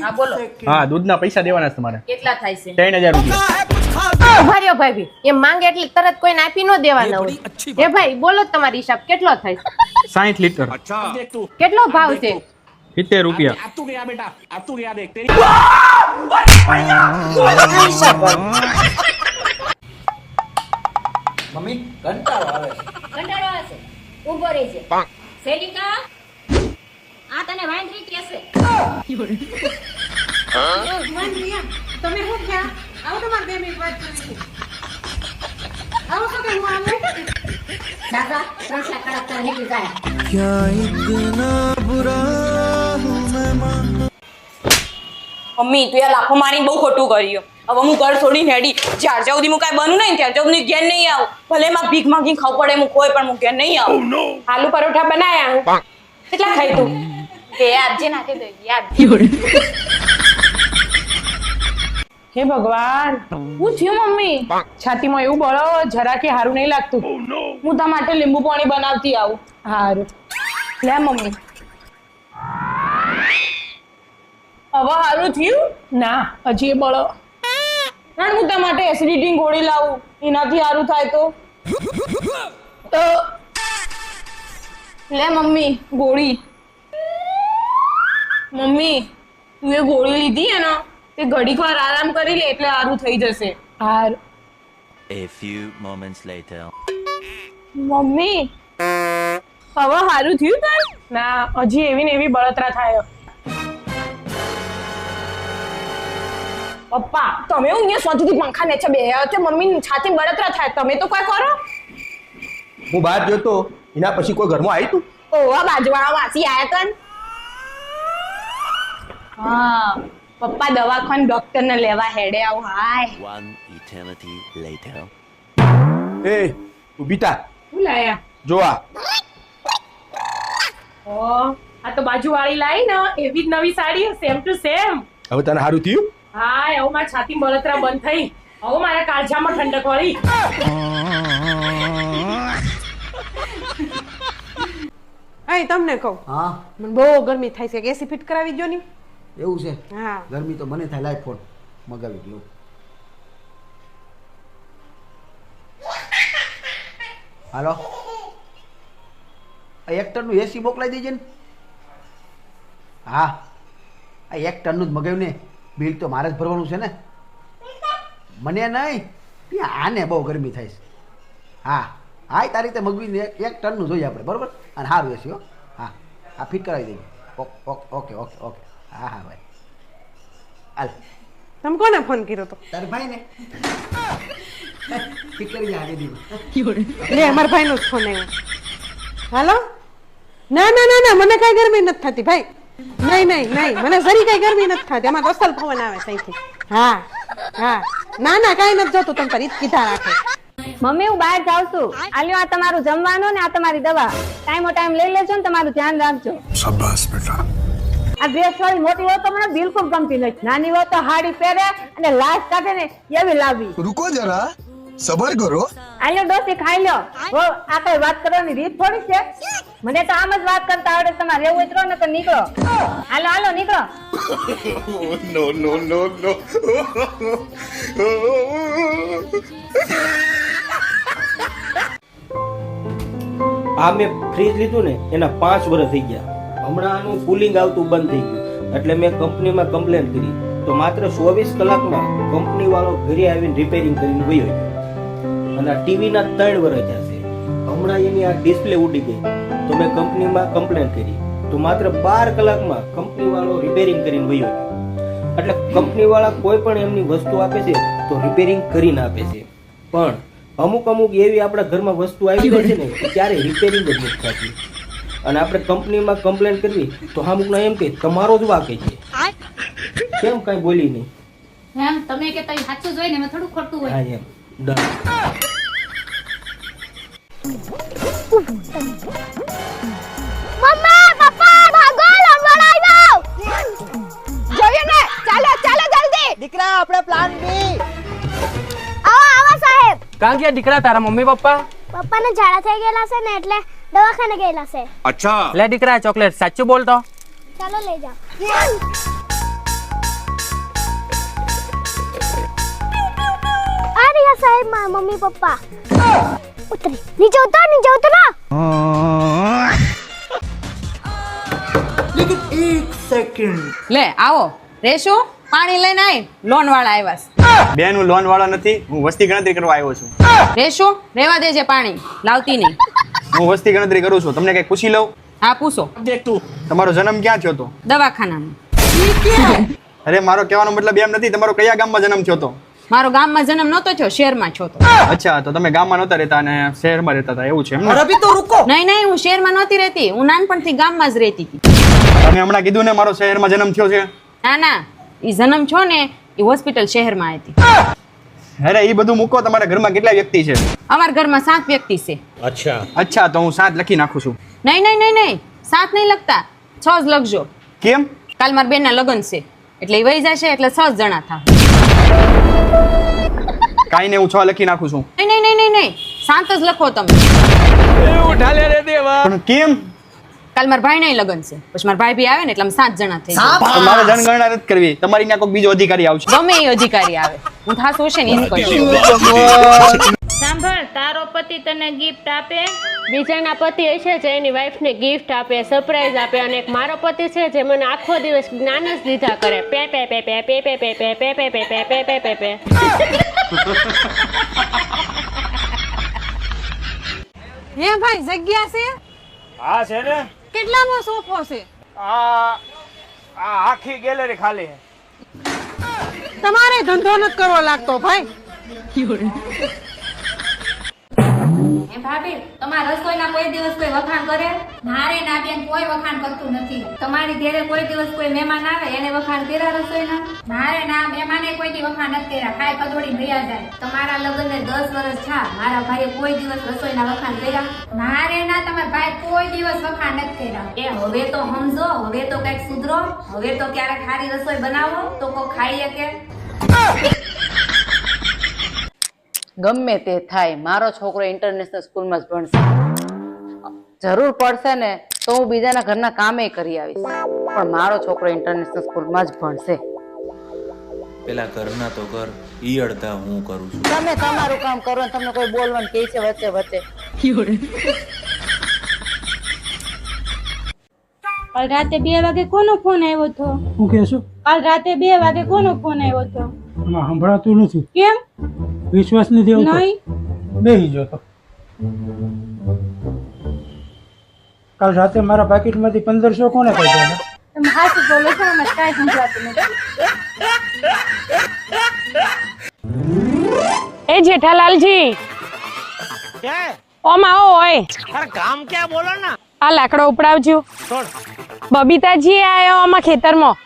હા બોલો. હા દૂધના પૈસા દેવાના છે તમારે. કેટલા થાય છે? 3000 રૂપિયા. ભાર્યો ભાઈ એમ માંગે એટલે તરત કોઈને આપી ન દેવાના હોય. એ ભાઈ બોલો તમારી હિસાબ કેટલો થાય? 60 લીટર. કેટલો ભાવ છે? 70 રૂપિયા. મમ્મી કંટાળો આવે છે. કંટાળો આવે છે. ઊભો રહેજે. સેલિકા આ તને વાંદરી કહેશે. તમે શું ક્યાં આવો તમારે 2 મિનિટ વાત કરવી આવો તો કે હું આમ દાદા 3 કડક તો નીકળી જાય. મમ્મી તું યાર લાખો મારી બહુ ખોટું કર્યું. હવે હું ઘર છોડીને હેડી જ્યાં સુધી હું કાંઈ બનું નહીં ત્યાં સુધી ઘેર નહીં આવું. ભલે માં ભીખ માંગીને ખાવ પડે હું કોઈ પણ હું ઘેર નહીં આવું. આલુ પરોઠા બનાયા કેટલા ખાઈ તું? એ આપજે નાખી દે યાદ. હે ભગવાન શું થયું મમ્મી? છાતીમાં એવું બળો જરા કે હારું નહીં લાગતું. હું તમારા માટે લીંબુ પાણી બનાવતી આવું. હારું લે મમ્મી. હવે સારું થયું? ના હજી એ બળો પણ હું તમારા માટે એસિડિટી ગોળી લાવું એનાથી સારું થાય તો લે મમ્મી ગોળી. મમ્મી તું એ ગોળી લીધી હે ને તે ઘડીક વાર આરામ કરી લે એટલે સારું થઈ જશે. હારું A few moments later. Mummy હવે સારું થયું તાર? ના હજી એવી ને એવી બળતરા થાય. પપ્પા તમે હું અહીંયા સોચથી પંખા નીચે બેહ્યા છો મમ્મી છાતી બળતરા થાય તમે તો કોઈ કરો. હું બહાર જોતો એના પછી કોઈ ઘરમાં આવી તું? ઓવા બાજુવાળા વાસી આયા કન. હા પપ્પા દવાખાને ડોક્ટર ને લેવા હેડે આવ. હાય One eternity later. એ ઊભી થા. શું લાયા? જોવા ઓ આ તો બાજુવાળી લાઈ ને એવી જ નવી સાડી સેમ ટુ સેમ. હવે તને સારું થયું? હા હવે મારી છાતી બળતરા બંધ થઈ. હવે મારા કાળજામાં ઠંડક વળી. અહીં તમને કહું હા મને બહુ ગરમી થાય છે એસી ફિટ કરાવી દો ની. એવું છે? હા ગરમી તો મને થાય. લાઈક ફોન મગાવી દઉં. હાલો આ 1 ટનનું એસી મોકલાઈ દેજે ને. હા આ 1 ટનનું જ મગાવ્યું ને. બિલ તો મારે જ ભરવાનું છે ને. મને નહીં આને બહુ ગરમી થાય છે. હા હા તારી રીતે મગવીને 1 ટનનું જોઈએ આપણે બરોબર. અને સારું એસી હો. હા આ ફિટ કરાવી દઈએ. ઓકે ઓકે ઓકે ઓકે હા હા ભાઈ હાલ. તમે કોને ફોન કર્યો તો? તારે ભાઈ ને ફિટ કરી દે આજે દીધું. લે અમારા ભાઈનો જ ફોન આવ્યો. હાલો ના ના ના ના મને કઈ ગરમી નથી થતી ભાઈ. નહીં નહીં નહીં મને જરી કઈ ગરમી નથી થતી. એમાં દોસ્તલ પવન આવે સહીથી. હા હા ના ના કઈ નથી જોતું તમે રીત કીધા રાખો. મમ્મી હું બહાર જાઉં છું. આલ્યો આ તમારું જમવાનું ને આ તમારી દવા ટાઈમો ટાઈમ લઈ લેજો ને તમારું ધ્યાન રાખજો. શાબાશ બેટા. આ ડ્રેસ વાળી મોટી હોય તો મને બિલકુલ ગમતી નથી. નાની હોય તો હાડી પહેરે અને લાશ કાઢે ને એવી લાવવી. रुको जरा सबर करो. આલ્યો ડોસી ખાઈ લ્યો. હો આ કઈ વાત કરવાની રીત થોડી છે. મને તો આમ જ વાત કરતા આવડે. તમારે એવું ઉતરો ને તો નીકળો. હાલો હાલો નીકળો. No no no no. આ મેં ફ્રીજ લીધું ને એના 5 વર્ષ થઈ ગયા. હમણાં આનું કુલિંગ આવતું બંધ થઈ ગયું એટલે મેં કંપનીમાં કમ્પ્લેન કરી તો માત્ર 24 કલાકમાં કંપની વાળો ઘરે આવીને રિપેરિંગ કરીને ગયો. અને આ ટીવીના 3 વર્ષ થયા છે. હમણાં એની આ ડિસ્પ્લે ઉડી ગઈ તો મેં કંપનીમાં કમ્પ્લેન કરી તો માત્ર 12 કલાકમાં કંપની વાળો રિપેરિંગ કરીને ગયો. એટલે કંપની વાળા કોઈ પણ એમની વસ્તુ આપે છે તો રિપેરિંગ કરીને આપે છે. પણ અમુક એવી આપણા ઘરમાં વસ્તુ આવી જાય છે ને ત્યારે રિપેરિંગ જ નથી થતી. અને આપણે કંપનીમાં કમ્પ્લેન કરવી તો અમુકના એમ કે તમારો જ વાંક છે. કેમ કઈ બોલી નહીં? એમ તમે કે તઈ સાચું જોઈને એમાં થોડું ખોટું હોય. હા એમ ડન. મમ્મા પપ્પા ભાગો લંબડ આવ્યો. જોયું ને ચાલો ચાલો જલ્દી. દીકરા આપણે પ્લાન બી. આવો આવો સાહેબ. કાં ગયા દીકરા તારા મમ્મી પપ્પા? પપ્પાને ઝાડા થઈ ગયેલા છે ને એટલે દવાખાને ગયેલા છે. લે દીકરા ચોકલેટ સાચું બોલતો. ચાલો લઈ જાઓ. આ રહ્યા સાહેબ મારા મમ્મી પપ્પા. ઉતરી નીચે ઉતર લે આવો રેશુ પાણી લઈને આય લોન વાળા આવ્યા છે. બેન હું લોન વાળો નથી, હું વસ્તી ગણતરી કરવા આવ્યો છું. રેશુ રેવા દેજે પાણી લાવતી નહીં. હું વસ્તી ગણતરી કરું છું, તમને કઈ પૂછી લઉં? હા પૂછો. તમારો જન્મ ક્યાં થયો હતો? દવાખાનામાં. અરે મારો કહેવાનો મતલબ એમ નથી, તમારો કયા ગામમાં જન્મ થયો હતો? મારો ગામમાં જન્મ નહોતો થયો, શહેરમાં છો તો. અચ્છા, તો તમે ગામમાં નહોતા રહેતા અને શહેરમાં રહેતા હતા, એવું છે એમ ને? નહીં નહીં હું શહેરમાં નહોતી રહેતી, હું નાનપણથી ગામમાં જ રહેતી હતી. તમે હમણાં કીધું ને મારો શહેરમાં જન્મ થયો છે. ના ના એ જન્મ છો ને એ હોસ્પિટલ શહેરમાં હતી. અરે એ બધું મૂકો, તમારા ઘરમાં કેટલા વ્યક્તિ છે? અમારા ઘરમાં 7 વ્યક્તિ છે. અચ્છા, તો હું 7 લખી નાખું છું. નહીં નહીં નહીં નહીં 7 નહીં લખતા, 6 જ લખજો. કેમ? કાલ મારા બેનના લગ્ન છે એટલે એ વહી જશે એટલે 6 જણા થા. કાંઈ નહીં, હું 6 લખી નાખું છું. નહીં નહીં નહીં નહીં નહીં 7 જ લખો તમે. પણ કેમ? કાલ મારા ભાઈ નહીં લગ્ન છે, પછી મારા ભાઈ બી આવે ને એટલે અમે 7 જણા થઈ જાય. તો મારે જનગણના નથી કરવી, તમારી ત્યાં કોઈ બીજો અધિકારી આવશે. ગમે એ અધિકારી આવે, હું થાશું હશે ને એ જ કરશું. સાંભળ, તારો પતિ તને ગિફ્ટ આપે, બીજાના પતિ હશે જે એની વાઈફને ગિફ્ટ આપે, સરપ્રાઈઝ આપે, અને એક મારો પતિ છે જે મને આખો દિવસ જ્ઞાન જ દીધા કરે. Pay pay pay pay pay pay pay pay pay pay pay pay pay pay pay. હે ભાઈ જગ્યા છે? હા છે ને, કેટલાનો સોફો છે? આ આખી ગેલેરી ખાલી છે. તમારે ધંધો નથી કરવો લાગતો ભાઈ. ભાભી તમારા રસોઈના કોઈ દિવસ કોઈ વખાણ કરે? ના રે ના બેન, કોઈ વખાણ કરતું નથી. તમારી ઘરે કોઈ દિવસ કોઈ મહેમાન આવે એને વખાણ કર્યા રસોઈના? ના રે ના, મહેમાને કોઈ દી વખાણ નથી કર્યા, ખાઈ કદોડી ભૈયા જાય. તમારા લગ્નને 10 વર્ષ થયા, મારા ભાઈએ કોઈ દિવસ રસોઈના વખાણ કર્યા? ના રે ના, તમારા ભાઈ કોઈ દિવસ વખાણ નથી કર્યા. એ હવે તો સમજો, હવે તો કઈક સુધરો, હવે તો ક્યારેક સારી રસોઈ બનાવો તો કોઈ ખાઈ શકે. ગમે તે થાય, મારો છોકરો ઇન્ટરનેશનલ સ્કૂલમાં જ ભણશે. જરૂર પડશે ને તો હું બીજાના ઘરના કામે કરી આવીશ, પણ મારો છોકરો ઇન્ટરનેશનલ સ્કૂલમાં જ ભણશે. પેલા ઘરના તો કર, ઈ અડધા હું કરું છું. તમે તમારું કામ કરો ને તમને કોઈ બોલવાનું કે છે વચ્ચે વચ્ચે. કાલ રાતે 2 વાગે કોનો ફોન આવ્યો હતો? હું કહેશું? કાલ રાતે 2 વાગે કોનો ફોન આવ્યો હતો? આમાં સંભળાતું નથી. કેમ? વિશ્વાસ નથી આવતો. નહીં બેહી જો તો. કાલ રાતે મારા પાકીટમાંથી 1500 કોને કાઢ્યા? તમે હાચું બોલો છો, મને કાંઈ સમજાતું નથી. એ જેઠાલાલજી ઓમાં ઓય કામ ક્યાં બોલો ને? આ લાકડો ઉપડાવજો. બબીતાજી આયો આમાં ખેતરમાં.